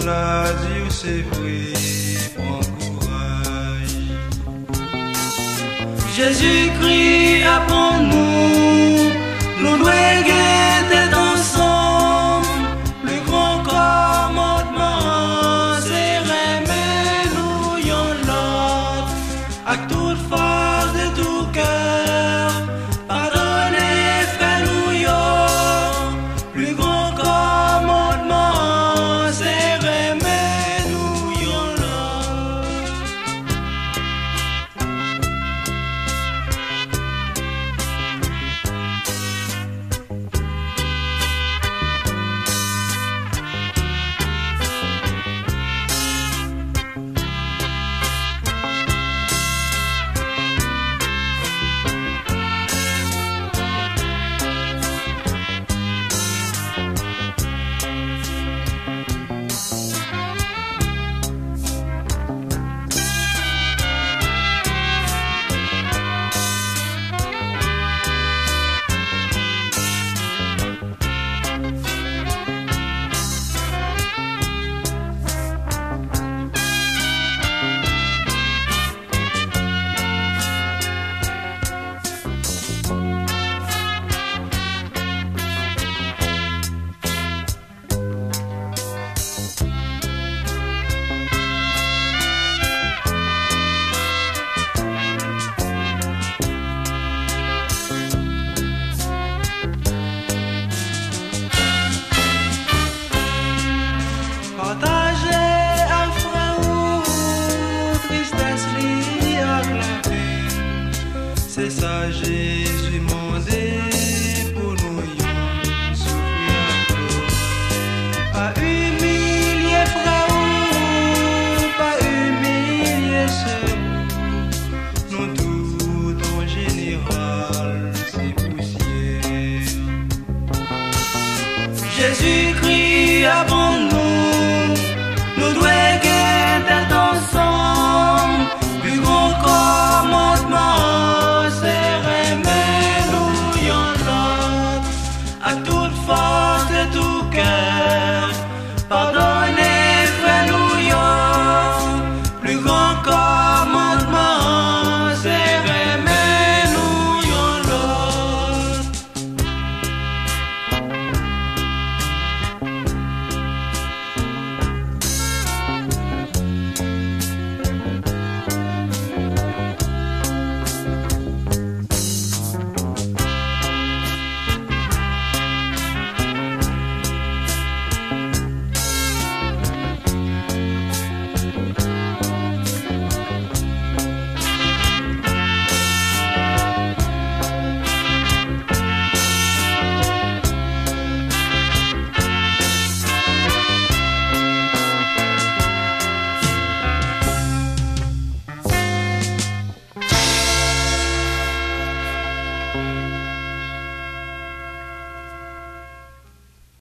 la dire c'est vrai, prends courage. Jésus-Christ apprends-nous, nous devons être ensemble. Le grand commandement, c'est aimer nous yon l'autre, à toute force de tout cœur, pardonnez frère nous yon. Le grand commandement, c'est aimer nous yon l'autre. Partagez un frère ou tristesse liée à la peine. C'est ça Jésus mandé pour nous souffrir à cause. Pas humilier frère ou pas humilier seul. Nous tout en général c'est poussière. Jésus-Christ abandonne.